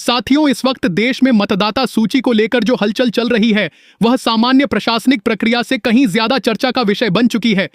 साथियों, इस वक्त देश में मतदाता सूची को लेकर जो हलचल चल रही है वह सामान्य प्रशासनिक प्रक्रिया से कहीं ज्यादा चर्चा का विषय बन चुकी है।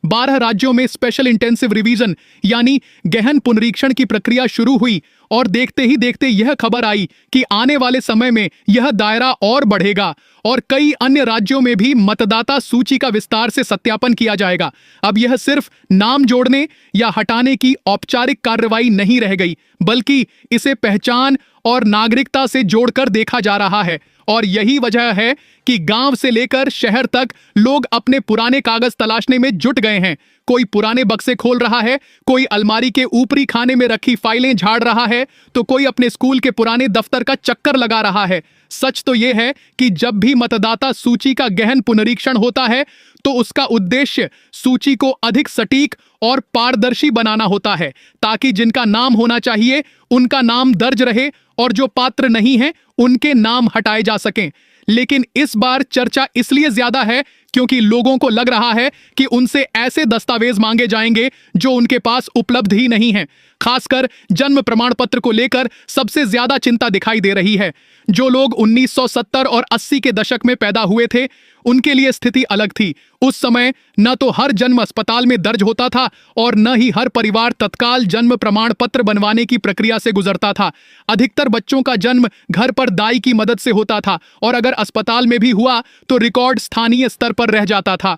12 राज्यों में स्पेशल इंटेंसिव रिवीजन यानी गहन पुनरीक्षण की प्रक्रिया शुरू हुई और देखते ही देखते यह खबर आई कि आने वाले समय में यह दायरा और बढ़ेगा और कई अन्य राज्यों में भी मतदाता सूची का विस्तार से सत्यापन किया जाएगा। अब यह सिर्फ नाम जोड़ने या हटाने की औपचारिक कार्रवाई नहीं रह गई, बल्कि इसे पहचान और नागरिकता से जोड़कर देखा जा रहा है। और यही वजह है कि गांव से लेकर शहर तक लोग अपने पुराने कागज तलाशने में जुट गए हैं। कोई पुराने बक्से खोल रहा है, कोई अलमारी के ऊपरी खाने में रखी फाइलें झाड़ रहा है, तो कोई अपने स्कूल के पुराने दफ्तर का चक्कर लगा रहा है। सच तो यह है कि जब भी मतदाता सूची का गहन पुनरीक्षण होता है तो उसका उद्देश्य सूची को अधिक सटीक और पारदर्शी बनाना होता है, ताकि जिनका नाम होना चाहिए उनका नाम दर्ज रहे और जो पात्र नहीं हैं उनके नाम हटाए जा सकें। लेकिन इस बार चर्चा इसलिए ज्यादा है क्योंकि लोगों को लग रहा है कि उनसे ऐसे दस्तावेज मांगे जाएंगे जो उनके पास उपलब्ध ही नहीं हैं। खासकर जन्म प्रमाण पत्र को लेकर सबसे ज्यादा चिंता दिखाई दे रही है। जो लोग 1970 और 80 के दशक में पैदा हुए थे उनके लिए स्थिति अलग थी। उस समय न तो हर जन्म अस्पताल में दर्ज होता था और न ही हर परिवार तत्काल जन्म प्रमाण पत्र बनवाने की प्रक्रिया से गुजरता था। अधिकतर बच्चों का जन्म घर पर दाई की मदद से होता था और अगर अस्पताल में भी हुआ तो रिकॉर्ड स्थानीय स्तर पर रह जाता था।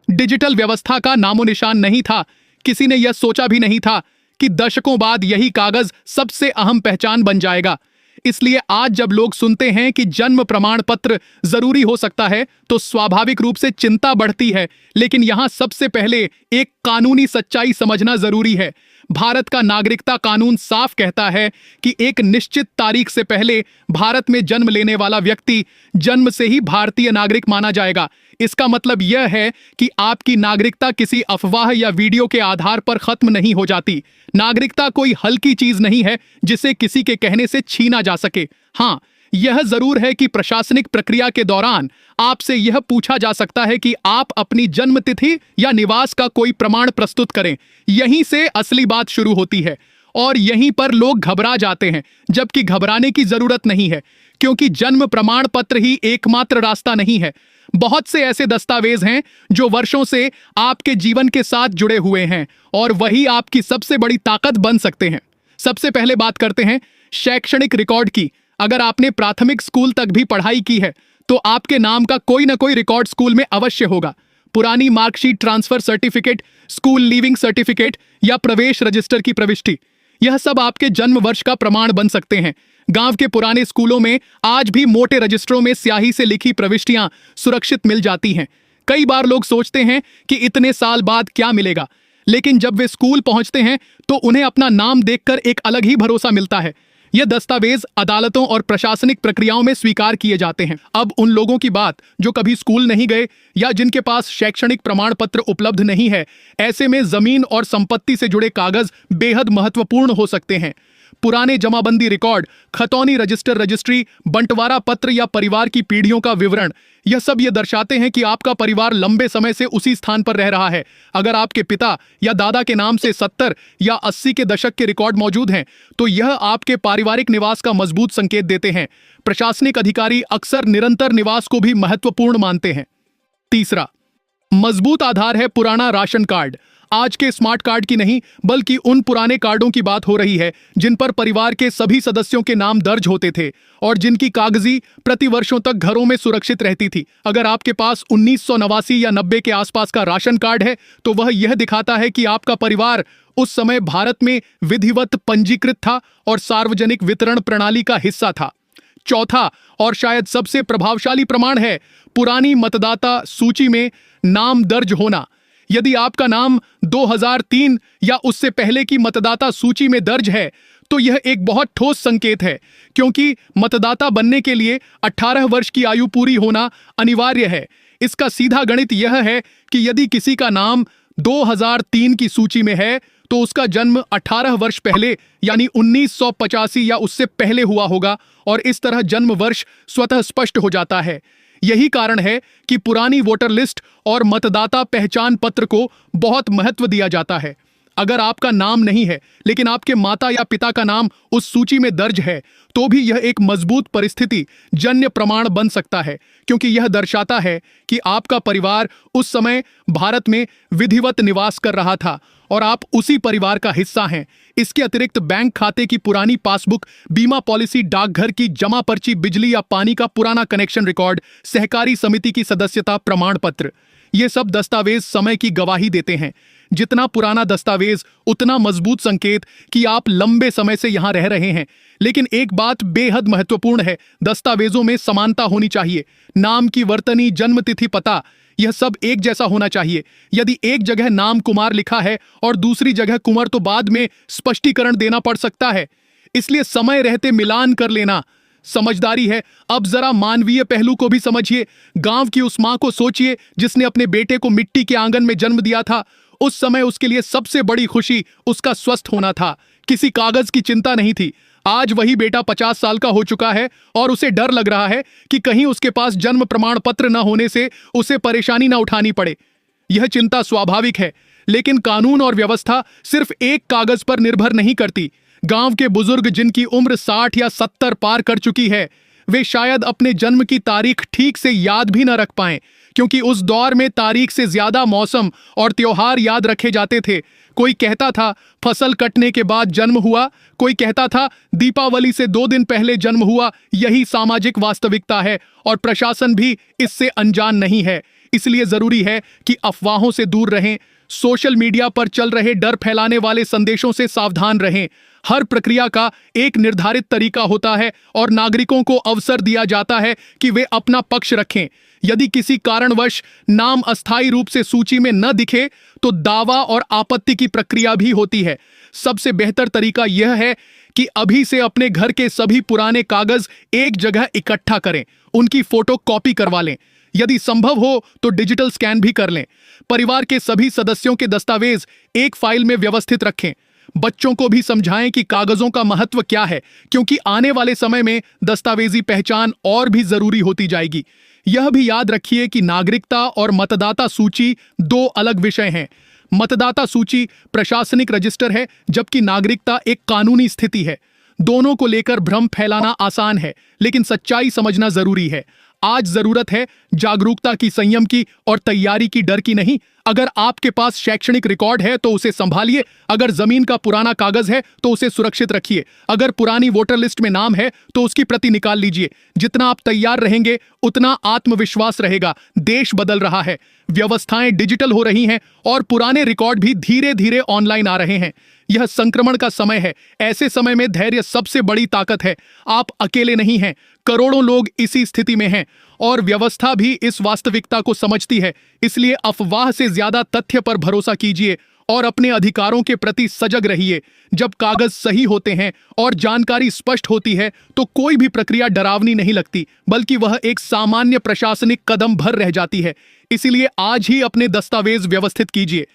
डिजिटल व्यवस्था का नामो निशान नहीं था। किसी ने यह सोचा भी नहीं था कि दशकों बाद यही कागज सबसे अहम पहचान बन जाएगा। इसलिए आज जब लोग सुनते हैं कि जन्म प्रमाण पत्र जरूरी हो सकता है तो स्वाभाविक रूप से चिंता बढ़ती है। लेकिन यहां सबसे पहले एक कानूनी सच्चाई समझना जरूरी है। भारत का नागरिकता कानून साफ कहता है कि एक निश्चित तारीख से पहले भारत में जन्म लेने वाला व्यक्ति जन्म से ही भारतीय नागरिक माना जाएगा। इसका मतलब यह है कि आपकी नागरिकता किसी अफवाह या वीडियो के आधार पर खत्म नहीं हो जाती। नागरिकता कोई हल्की चीज नहीं है जिसे किसी के कहने से छीना जा सके। हाँ, यह जरूर है कि प्रशासनिक प्रक्रिया के दौरान आपसे यह पूछा जा सकता है कि आप अपनी जन्म तिथि या निवास का कोई प्रमाण प्रस्तुत करें। यहीं से असली बात शुरू होती है और यहीं पर लोग घबरा जाते हैं, जबकि घबराने की जरूरत नहीं है, क्योंकि जन्म प्रमाण पत्र ही एकमात्र रास्ता नहीं है। बहुत से ऐसे दस्तावेज हैं जो वर्षों से आपके जीवन के साथ जुड़े हुए हैं और वही आपकी सबसे बड़ी ताकत बन सकते हैं। सबसे पहले बात करते हैं शैक्षणिक रिकॉर्ड की। अगर आपने प्राथमिक स्कूल तक भी पढ़ाई की है तो आपके नाम का कोई ना कोई रिकॉर्ड स्कूल में अवश्य होगा। पुरानी marksheet, transfer certificate, school leaving certificate या प्रवेश रजिस्टर की प्रविष्टि, यह सब आपके जन्म वर्ष का प्रमाण बन सकते हैं। गांव के पुराने स्कूलों में आज भी मोटे रजिस्टरों में स्याही से लिखी प्रविष्टियां सुरक्षित मिल जाती हैं। कई बार लोग सोचते हैं कि इतने साल बाद क्या मिलेगा, लेकिन जब वे स्कूल पहुंचते हैं तो उन्हें अपना नाम देखकर एक अलग ही भरोसा मिलता है। ये दस्तावेज अदालतों और प्रशासनिक प्रक्रियाओं में स्वीकार किए जाते हैं। अब उन लोगों की बात जो कभी स्कूल नहीं गए या जिनके पास शैक्षणिक प्रमाण पत्र उपलब्ध नहीं है, ऐसे में जमीन और संपत्ति से जुड़े कागज बेहद महत्वपूर्ण हो सकते हैं। पुराने जमाबंदी रिकॉर्ड, खतौनी रजिस्टर, रजिस्ट्री, बंटवारा पत्र या परिवार की पीढ़ियों का विवरण, यह सब ये दर्शाते हैं कि आपका परिवार लंबे समय से उसी स्थान पर रह रहा है। अगर आपके पिता या दादा के नाम से 70 या 80 के दशक के रिकॉर्ड मौजूद हैं तो यह आपके पारिवारिक निवास का मजबूत संकेत देते हैं। प्रशासनिक अधिकारी अक्सर निरंतर निवास को भी महत्वपूर्ण मानते हैं। तीसरा मजबूत आधार है पुराना राशन कार्ड। आज के स्मार्ट कार्ड की नहीं, बल्कि उन पुराने कार्डों की बात हो रही है जिन पर परिवार के सभी सदस्यों के नाम दर्ज होते थे और जिनकी कागजी प्रति वर्षों तक घरों में सुरक्षित रहती थी। अगर आपके पास 1989 या 90 के आसपास का राशन कार्ड है तो वह यह दिखाता है कि आपका परिवार उस समय भारत में विधिवत पंजीकृत था और सार्वजनिक वितरण प्रणाली का हिस्सा था। चौथा और शायद सबसे प्रभावशाली प्रमाण है पुरानी मतदाता सूची में नाम दर्ज होना। यदि आपका नाम 2003 या उससे पहले की मतदाता सूची में दर्ज है तो यह एक बहुत ठोस संकेत है, क्योंकि मतदाता बनने के लिए 18 वर्ष की आयु पूरी होना अनिवार्य है। इसका सीधा गणित यह है कि यदि किसी का नाम 2003 की सूची में है तो उसका जन्म 18 वर्ष पहले यानी 1985 या उससे पहले हुआ होगा और इस तरह जन्म वर्ष स्वतः स्पष्ट हो जाता है। यही कारण है कि पुरानी वोटर लिस्ट और मतदाता पहचान पत्र को बहुत महत्व दिया जाता है। अगर आपका नाम नहीं है लेकिन आपके माता या पिता का नाम उस सूची में दर्ज है तो भी यह एक मजबूत परिस्थिति जन्य प्रमाण बन सकता है, क्योंकि यह दर्शाता है कि आपका परिवार उस समय भारत में विधिवत निवास कर रहा था और आप उसी परिवार का हिस्सा हैं। इसके अतिरिक्त बैंक खाते की पुरानी पासबुक, बीमा पॉलिसी, डाकघर की जमा पर्ची, बिजली या पानी का पुराना कनेक्शन रिकॉर्ड, सहकारी समिति की सदस्यता प्रमाण पत्र, ये सब दस्तावेज समय की गवाही देते हैं। जितना पुराना दस्तावेज उतना मजबूत संकेत कि आप लंबे समय से यहां रह रहे हैं। लेकिन एक बात बेहद महत्वपूर्ण है, दस्तावेजों में समानता होनी चाहिए। नाम की वर्तनी, जन्म तिथि, पता, यह सब एक जैसा होना चाहिए। यदि एक जगह नाम कुमार लिखा है और दूसरी जगह कुंवर तो बाद में स्पष्टीकरण देना पड़ सकता है, इसलिए समय रहते मिलान कर लेना समझदारी है। अब जरा मानवीय पहलू को भी समझिए। गांव की उस मां को सोचिए जिसने अपने बेटे को मिट्टी के आंगन में जन्म दिया था। उस समय उसके लिए सबसे बड़ी खुशी उसका स्वस्थ होना था, किसी कागज की चिंता नहीं थी। आज वही बेटा 50 साल का हो चुका है और उसे डर लग रहा है कि कहीं उसके पास जन्म प्रमाण पत्र न होने से उसे परेशानी न उठानी पड़े। यह चिंता स्वाभाविक है, लेकिन कानून और व्यवस्था सिर्फ एक कागज पर निर्भर नहीं करती। गांव के बुजुर्ग जिनकी उम्र 60 या 70 पार कर चुकी है, वे शायद अपने जन्म की तारीख ठीक से याद भी न रख पाएं, क्योंकि उस दौर में तारीख से ज्यादा मौसम और त्योहार याद रखे जाते थे। कोई कहता था फसल कटने के बाद जन्म हुआ, कोई कहता था दीपावली से 2 दिन पहले जन्म हुआ। यही सामाजिक वास्तविकता है और प्रशासन भी इससे अनजान नहीं है। इसलिए जरूरी है कि अफवाहों से दूर रहें, सोशल मीडिया पर चल रहे डर फैलाने वाले संदेशों से सावधान रहें। हर प्रक्रिया का एक निर्धारित तरीका होता है और नागरिकों को अवसर दिया जाता है कि वे अपना पक्ष रखें। यदि किसी कारणवश नाम अस्थायी रूप से सूची में न दिखे तो दावा और आपत्ति की प्रक्रिया भी होती है। सबसे बेहतर तरीका यह है कि अभी से अपने घर के सभी पुराने कागज एक जगह इकट्ठा करें, उनकी फोटो कॉपी करवा लें। यदि संभव हो तो डिजिटल स्कैन भी कर लें। परिवार के सभी सदस्यों के दस्तावेज एक फाइल में व्यवस्थित रखें। बच्चों को भी समझाएं कि कागजों का महत्व क्या है, क्योंकि आने वाले समय में दस्तावेजी पहचान और भी जरूरी होती जाएगी। यह भी याद रखिए कि नागरिकता और मतदाता सूची 2 अलग विषय हैं। मतदाता सूची प्रशासनिक रजिस्टर है, जबकि नागरिकता एक कानूनी स्थिति है। दोनों को लेकर भ्रम फैलाना आसान है, लेकिन सच्चाई समझना जरूरी है। आज जरूरत है जागरूकता की, संयम की और तैयारी की, डर की नहीं। अगर आपके पास शैक्षणिक रिकॉर्ड है तो उसे संभालिए। अगर जमीन का पुराना कागज है तो उसे सुरक्षित रखिए। अगर पुरानी वोटर लिस्ट में नाम है तो उसकी प्रति निकाल लीजिए। जितना आप तैयार रहेंगे उतना आत्मविश्वास रहेगा। देश बदल रहा है, व्यवस्थाएं डिजिटल हो रही हैं और पुराने रिकॉर्ड भी धीरे धीरे ऑनलाइन आ रहे हैं। यह संक्रमण का समय है। ऐसे समय में धैर्य सबसे बड़ी ताकत है। आप अकेले नहीं हैं, करोड़ों लोग इसी स्थिति में हैं और व्यवस्था भी इस वास्तविकता को समझती है। इसलिए अफवाह से ज्यादा तथ्य पर भरोसा कीजिए और अपने अधिकारों के प्रति सजग रहिए। जब कागज सही होते हैं और जानकारी स्पष्ट होती है तो कोई भी प्रक्रिया डरावनी नहीं लगती, बल्कि वह एक सामान्य प्रशासनिक कदम भर रह जाती है। इसीलिए आज ही अपने दस्तावेज व्यवस्थित कीजिए।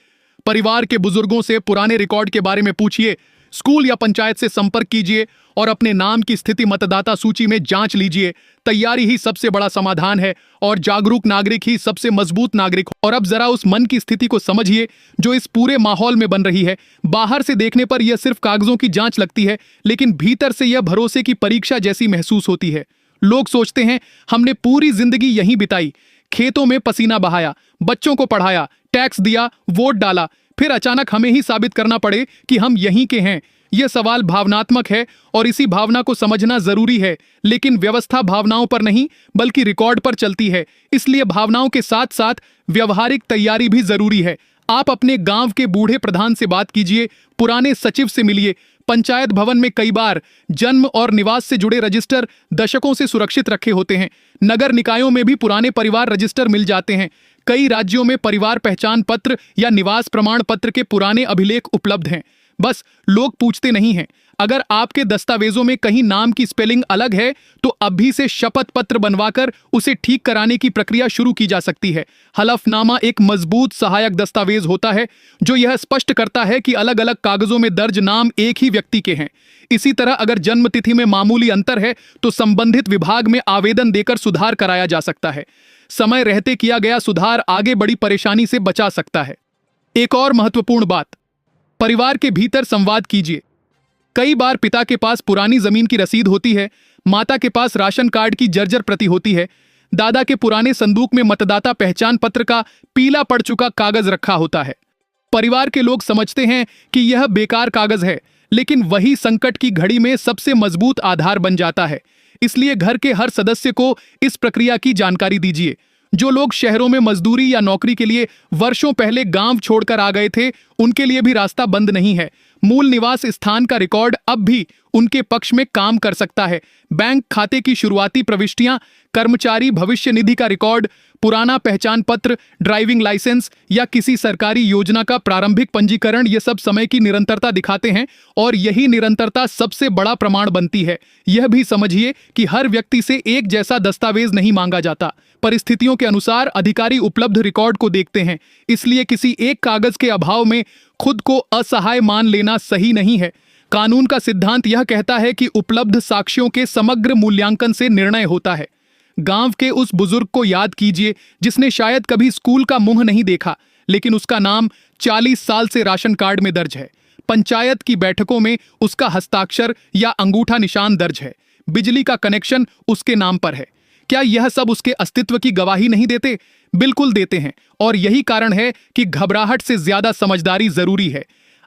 परिवार के बुजुर्गों से पुराने रिकॉर्ड के बारे में पूछिए। स्कूल या पंचायत से संपर्क कीजिए और अपने नाम की स्थिति मतदाता सूची में जांच लीजिए। तैयारी ही सबसे बड़ा समाधान है और जागरूक नागरिक ही सबसे मजबूत नागरिक। और अब जरा उस मन की स्थिति को समझिए जो इस पूरे माहौल में बन रही है। बाहर से देखने पर यह सिर्फ कागजों की जांच लगती है, लेकिन भीतर से यह भरोसे की परीक्षा जैसी महसूस होती है। लोग सोचते हैं हमने पूरी जिंदगी यहीं बिताई, खेतों में पसीना बहाया, बच्चों को पढ़ाया, टैक्स दिया, वोट डाला, फिर अचानक हमें ही साबित करना पड़े कि हम यहीं के हैं। यह सवाल भावनात्मक है और इसी भावना को समझना जरूरी है। लेकिन व्यवस्था भावनाओं पर नहीं बल्कि रिकॉर्ड पर चलती है, इसलिए भावनाओं के साथ साथ व्यवहारिक तैयारी भी जरूरी है। आप अपने गांव के बूढ़े प्रधान से बात कीजिए, पुराने सचिव से मिलिए। पंचायत भवन में कई बार जन्म और निवास से जुड़े रजिस्टर दशकों से सुरक्षित रखे होते हैं। नगर निकायों में भी पुराने परिवार रजिस्टर मिल जाते हैं। कई राज्यों में परिवार पहचान पत्र या निवास प्रमाण पत्र के पुराने अभिलेख उपलब्ध हैं। बस लोग पूछते नहीं हैं। अगर आपके दस्तावेजों में कहीं नाम की स्पेलिंग अलग है तो अभी से शपथ पत्र बनवाकर उसे ठीक कराने की प्रक्रिया शुरू की जा सकती है। हलफनामा एक मजबूत सहायक दस्तावेज होता है जो यह स्पष्ट करता है कि अलग अलग कागजों में दर्ज नाम एक ही व्यक्ति के हैं। इसी तरह अगर जन्म तिथि में मामूली अंतर है तो संबंधित विभाग में आवेदन देकर सुधार कराया जा सकता है। समय रहते किया गया सुधार आगे बड़ी परेशानी से बचा सकता है। एक और महत्वपूर्ण बात, परिवार के भीतर संवाद कीजिए। कई बार पिता के पास पुरानी जमीन की रसीद होती है, माता के पास राशन कार्ड की जर्जर प्रति होती है, दादा के पुराने संदूक में मतदाता पहचान पत्र का पीला पड़ चुका कागज रखा होता है। परिवार के लोग समझते हैं कि यह बेकार कागज है, लेकिन वही संकट की घड़ी में सबसे मजबूत आधार बन जाता है। इसलिए घर के हर सदस्य को इस प्रक्रिया की जानकारी दीजिए। जो लोग शहरों में मजदूरी या नौकरी के लिए वर्षों पहले गांव छोड़कर आ गए थे, उनके लिए भी रास्ता बंद नहीं है। मूल निवास स्थान का रिकॉर्ड अब भी उनके पक्ष में काम कर सकता है। बैंक खाते की शुरुआती प्रविष्टियां, कर्मचारी भविष्य निधि का रिकॉर्ड, पुराना पहचान पत्र, ड्राइविंग लाइसेंस या किसी सरकारी योजना का प्रारंभिक पंजीकरण, ये सब समय की निरंतरता दिखाते हैं और यही निरंतरता सबसे बड़ा प्रमाण बनती है। यह भी समझिए कि हर व्यक्ति से एक जैसा दस्तावेज नहीं मांगा जाता। परिस्थितियों के अनुसार अधिकारी उपलब्ध रिकॉर्ड को देखते हैं, इसलिए किसी एक कागज के अभाव में खुद को असहाय मान लेना सही नहीं है। कानून का सिद्धांत यह कहता है कि उपलब्ध साक्ष्यों के समग्र मूल्यांकन से निर्णय होता है। गांव के उस बुजुर्ग को याद कीजिए जिसने शायद कभी स्कूल का मुंह नहीं देखा, लेकिन उसका नाम 40 साल से राशन कार्ड में दर्ज है। पंचायत की बैठकों में उसका हस्ताक्षर या अंगूठा निशान दर्ज है। बिजली का कनेक्शन उसके नाम पर है। क्या यह सब उसके अस्तित्व की गवाही नहीं देते? बिल्कुल देते हैं, और यही कारण है कि घबराहट से ज्यादा समझदारी जरूरी है।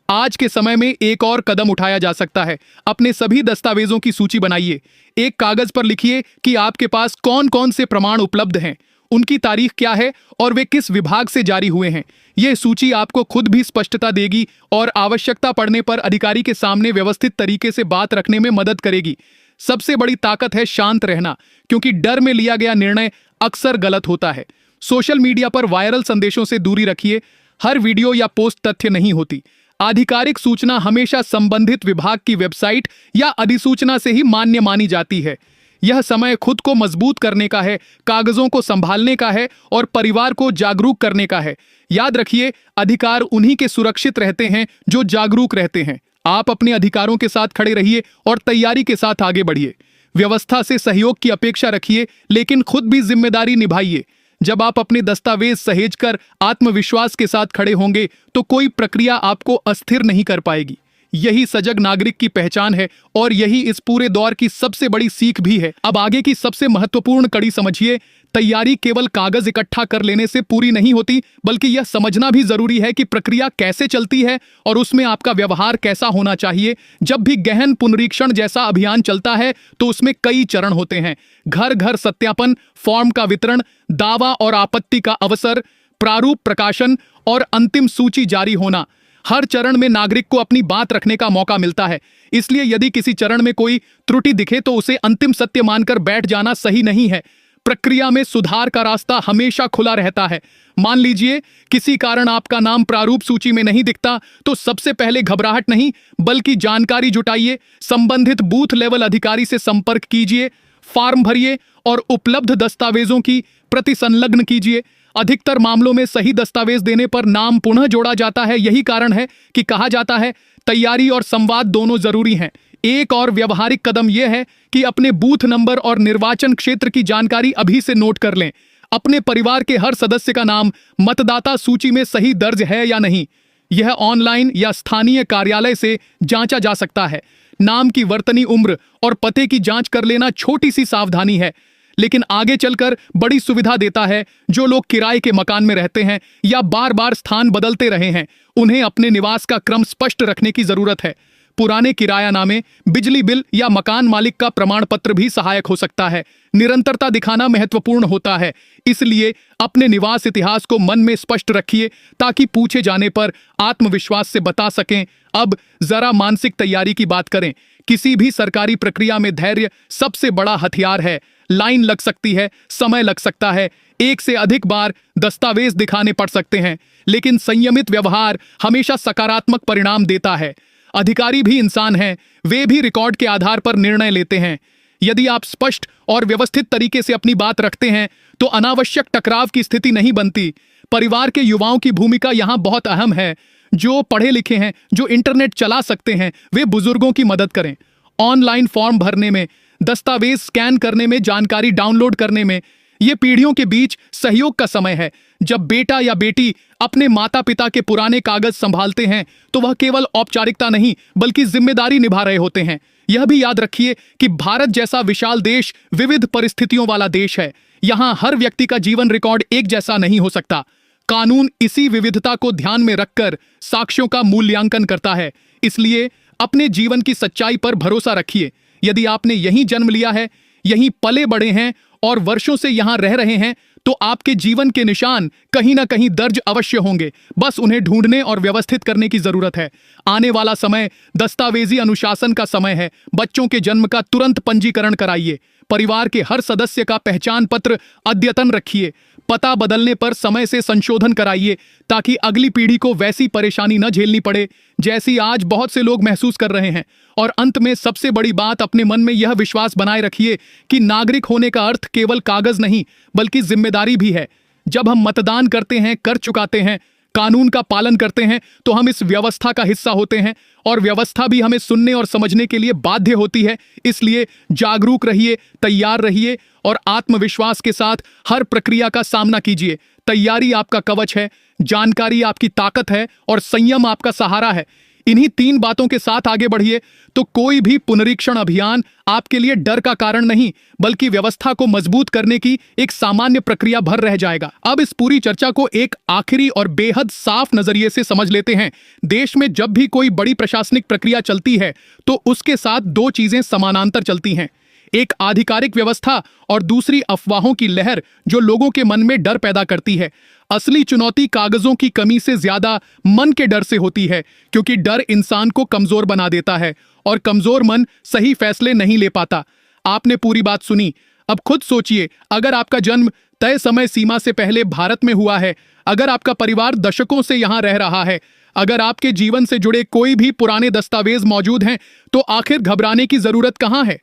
आज के समय में एक और कदम उठाया जा सकता है। अपने सभी दस्तावेजों की सूची बनाइए। एक कागज पर लिखिए कि आपके पास कौन कौन से प्रमाण उपलब्ध हैं, उनकी तारीख क्या है और वे किस विभाग से जारी हुए हैं। यह सूची आपको खुद भी स्पष्टता देगी और आवश्यकता पड़ने पर अधिकारी के सामने व्यवस्थित तरीके से बात रखने में मदद करेगी। सबसे बड़ी ताकत है शांत रहना, क्योंकि डर में लिया गया निर्णय अक्सर गलत होता है। सोशल मीडिया पर वायरल संदेशों से दूरी रखिए। हर वीडियो या पोस्ट तथ्य नहीं होती। आधिकारिक सूचना हमेशा संबंधित विभाग की वेबसाइट या अधिसूचना से ही मान्य मानी जाती है। यह समय खुद को मजबूत करने का है, कागजों को संभालने का है और परिवार को जागरूक करने का है। याद रखिए, अधिकार उन्हीं के सुरक्षित रहते हैं जो जागरूक रहते हैं। आप अपने अधिकारों के साथ खड़े रहिए और तैयारी के साथ आगे बढ़िए। व्यवस्था से सहयोग की अपेक्षा रखिए, लेकिन खुद भी जिम्मेदारी निभाइए। जब आप अपने दस्तावेज सहेजकर आत्मविश्वास के साथ खड़े होंगे, तो कोई प्रक्रिया आपको अस्थिर नहीं कर पाएगी। यही सजग नागरिक की पहचान है और यही इस पूरे दौर की सबसे बड़ी सीख भी है। अब आगे की सबसे महत्वपूर्ण कड़ी समझिए। तैयारी केवल कागज इकट्ठा कर लेने से पूरी नहीं होती, बल्कि यह समझना भी जरूरी है कि प्रक्रिया कैसे चलती है और उसमें आपका व्यवहार कैसा होना चाहिए। जब भी गहन पुनरीक्षण जैसा अभियान चलता है, तो उसमें कई चरण होते हैं। घर घर सत्यापन, फॉर्म का वितरण, दावा और आपत्ति का अवसर, प्रारूप प्रकाशन और अंतिम सूची जारी होना। हर चरण में नागरिक को अपनी बात रखने का मौका मिलता है। इसलिए यदि किसी चरण में कोई त्रुटि दिखे, तो उसे अंतिम सत्य मानकर बैठ जाना सही नहीं है। प्रक्रिया में सुधार का रास्ता हमेशा खुला रहता है। मान लीजिए किसी कारण आपका नाम प्रारूप सूची में नहीं दिखता, तो सबसे पहले घबराहट नहीं, बल्कि जानकारी जुटाइए। संबंधित बूथ लेवल अधिकारी से संपर्क कीजिए, फॉर्म भरिए और उपलब्ध दस्तावेजों की प्रति संलग्न कीजिए। अधिकतर मामलों में सही दस्तावेज देने पर नाम पुनः जोड़ा जाता है। यही कारण है कि कहा जाता है, तैयारी और संवाद दोनों जरूरी हैं। एक और व्यवहारिक कदम यह है कि अपने बूथ नंबर और निर्वाचन क्षेत्र की जानकारी अभी से नोट कर लें। अपने परिवार के हर सदस्य का नाम मतदाता सूची में सही दर्ज है या नहीं, यह ऑनलाइन या स्थानीय कार्यालय से जांचा जा सकता है। नाम की वर्तनी उम्र और पते की जांच कर लेना छोटी सी सावधानी है, लेकिन आगे चलकर बड़ी सुविधा देता है। जो लोग किराए के मकान में रहते हैं या बार बार स्थान बदलते रहे हैं, उन्हें अपने निवास का क्रम स्पष्ट रखने की जरूरत है। पुराने किरायानामे, बिजली बिल या मकान मालिक का प्रमाण पत्र भी सहायक हो सकता है। निरंतरता दिखाना महत्वपूर्ण होता है, इसलिए अपने निवास इतिहास को मन में स्पष्ट रखिए ताकि पूछे जाने पर आत्मविश्वास से बता सकें। अब जरा मानसिक तैयारी की बात करें। किसी भी सरकारी प्रक्रिया में धैर्य सबसे बड़ा हथियार है। लाइन लग सकती है, समय लग सकता है, एक से अधिक बार दस्तावेज दिखाने पड़ सकते हैं, लेकिन संयमित व्यवहार हमेशा सकारात्मक परिणाम देता है। अधिकारी भी इंसान हैं, वे भी रिकॉर्ड के आधार पर निर्णय लेते हैं। यदि आप स्पष्ट और व्यवस्थित तरीके से अपनी बात रखते हैं, तो अनावश्यक टकराव की स्थिति नहीं बनती। परिवार के युवाओं की भूमिका यहाँ बहुत अहम है। जो पढ़े लिखे हैं, जो इंटरनेट चला सकते हैं, वे बुजुर्गों की मदद करें। ऑनलाइन फॉर्म भरने में, दस्तावेज स्कैन करने में, जानकारी डाउनलोड करने में ये पीढ़ियों के बीच सहयोग का समय है। जब बेटा या बेटी अपने माता पिता के पुराने कागज संभालते हैं तो वह केवल औपचारिकता नहीं बल्कि जिम्मेदारी निभा रहे होते हैं। यह भी याद रखिए कि भारत जैसा विशाल देश विविध परिस्थितियों वाला देश है। यहाँ हर व्यक्ति का जीवन रिकॉर्ड एक जैसा नहीं हो सकता। कानून इसी विविधता को ध्यान में रखकर साक्ष्यों का मूल्यांकन करता है। इसलिए अपने जीवन की सच्चाई पर भरोसा रखिए। यदि आपने यहीं जन्म लिया है, यहीं पले बड़े हैं और वर्षों से यहां रह रहे हैं, तो आपके जीवन के निशान कहीं ना कहीं दर्ज अवश्य होंगे। बस उन्हें ढूंढने और व्यवस्थित करने की जरूरत है। आने वाला समय दस्तावेजी अनुशासन का समय है। बच्चों के जन्म का तुरंत पंजीकरण कराइए। परिवार के हर सदस्य का पहचान पत्र अद्यतन रखिए। पता बदलने पर समय से संशोधन कराइए ताकि अगली पीढ़ी को वैसी परेशानी न झेलनी पड़े जैसी आज बहुत से लोग महसूस कर रहे हैं। और अंत में सबसे बड़ी बात, अपने मन में यह विश्वास बनाए रखिए कि नागरिक होने का अर्थ केवल कागज नहीं बल्कि जिम्मेदारी भी है। जब हम मतदान करते हैं, कर चुकाते हैं, कानून का पालन करते हैं, तो हम इस व्यवस्था का हिस्सा होते हैं और व्यवस्था भी हमें सुनने और समझने के लिए बाध्य होती है। इसलिए जागरूक रहिए, तैयार रहिए और आत्मविश्वास के साथ हर प्रक्रिया का सामना कीजिए। तैयारी आपका कवच है, जानकारी आपकी ताकत है और संयम आपका सहारा है। इन्हीं 3 बातों के साथ आगे बढ़िए तो कोई भी पुनरीक्षण अभियान आपके लिए डर का कारण नहीं बल्कि व्यवस्था को मजबूत करने की एक सामान्य प्रक्रिया भर रह जाएगा। अब इस पूरी चर्चा को एक आखिरी और बेहद साफ नजरिए से समझ लेते हैं। देश में जब भी कोई बड़ी प्रशासनिक प्रक्रिया चलती है तो उसके साथ 2 चीजें समानांतर चलती हैं। एक आधिकारिक व्यवस्था और दूसरी अफवाहों की लहर जो लोगों के मन में डर पैदा करती है। असली चुनौती कागजों की कमी से ज्यादा मन के डर से होती है, क्योंकि डर इंसान को कमजोर बना देता है और कमजोर मन सही फैसले नहीं ले पाता। आपने पूरी बात सुनी। अब खुद सोचिए, अगर आपका जन्म तय समय सीमा से पहले भारत में हुआ है, अगर आपका परिवार दशकों से यहां रह रहा है, अगर आपके जीवन से जुड़े कोई भी पुराने दस्तावेज मौजूद हैं, तो आखिर घबराने की जरूरत कहां है?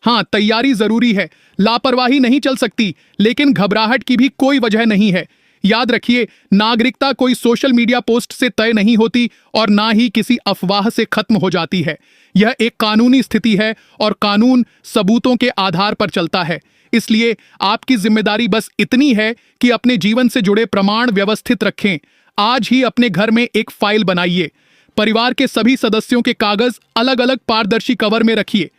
हाँ, तैयारी जरूरी है, लापरवाही नहीं चल सकती, लेकिन घबराहट की भी कोई वजह नहीं है। याद रखिए, नागरिकता कोई सोशल मीडिया पोस्ट से तय नहीं होती और ना ही किसी अफवाह से खत्म हो जाती है। यह एक कानूनी स्थिति है और कानून सबूतों के आधार पर चलता है। इसलिए आपकी जिम्मेदारी बस इतनी है कि अपने जीवन से जुड़े प्रमाण व्यवस्थित रखें। आज ही अपने घर में एक फाइल बनाइए। परिवार के सभी सदस्यों के कागज अलग अलग पारदर्शी कवर में रखिए।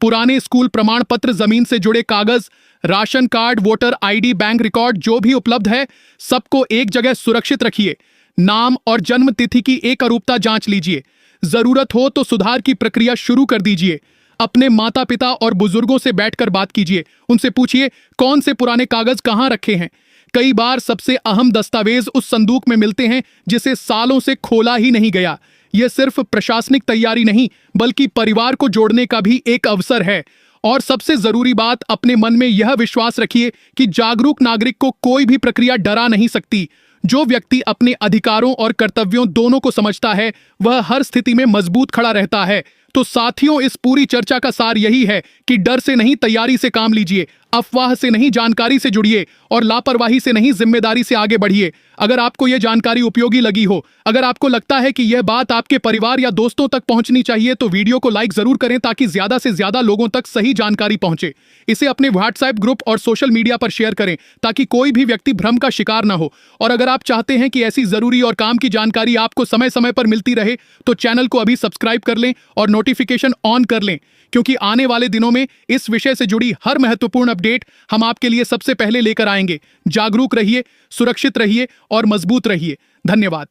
पुराने स्कूल प्रमाण पत्र, जमीन से जुड़े कागज, ration card, voter ID, bank record जो भी उपलब्ध है, सबको एक जगह सुरक्षित रखिए। नाम और जन्म तिथि की एक अरूपता जांच लीजिए। जरूरत हो तो सुधार की प्रक्रिया शुरू कर दीजिए। अपने माता पिता और बुजुर्गों से बैठकर बात कीजिए। उनसे पूछिए कौन से पुराने कागज कहां रखे हैं। कई बार सबसे अहम दस्तावेज उस संदूक में मिलते हैं जिसे सालों से खोला ही नहीं गया। यह सिर्फ प्रशासनिक तैयारी नहीं बल्कि परिवार को जोड़ने का भी एक अवसर है। और सबसे जरूरी बात, अपने मन में यह विश्वास रखिए कि जागरूक नागरिक को कोई भी प्रक्रिया डरा नहीं सकती। जो व्यक्ति अपने अधिकारों और कर्तव्यों दोनों को समझता है, वह हर स्थिति में मजबूत खड़ा रहता है। तो साथियों, इस पूरी चर्चा का सार यही है कि डर से नहीं, तैयारी से काम लीजिए। अफवाह से नहीं, जानकारी से जुड़िए और लापरवाही से नहीं, जिम्मेदारी से आगे बढ़िए। अगर आपको यह जानकारी उपयोगी लगी हो, अगर आपको लगता है कि यह बात आपके परिवार या दोस्तों तक पहुंचनी चाहिए, तो वीडियो को लाइक जरूर करें ताकि ज्यादा से ज्यादा लोगों तक सही जानकारी पहुंचे। इसे अपने व्हाट्सएप ग्रुप और सोशल मीडिया पर शेयर करें ताकि कोई भी व्यक्ति भ्रम का शिकार न हो। और अगर आप चाहते हैं कि ऐसी जरूरी और काम की जानकारी आपको समय समय पर मिलती रहे, तो चैनल को अभी सब्सक्राइब कर लें और नोटिफिकेशन ऑन कर लें, क्योंकि आने वाले दिनों में इस विषय से जुड़ी हर महत्वपूर्ण अपडेट हम आपके लिए सबसे पहले लेकर आएंगे। जागरूक रहिए, सुरक्षित रहिए और मजबूत रहिए। धन्यवाद।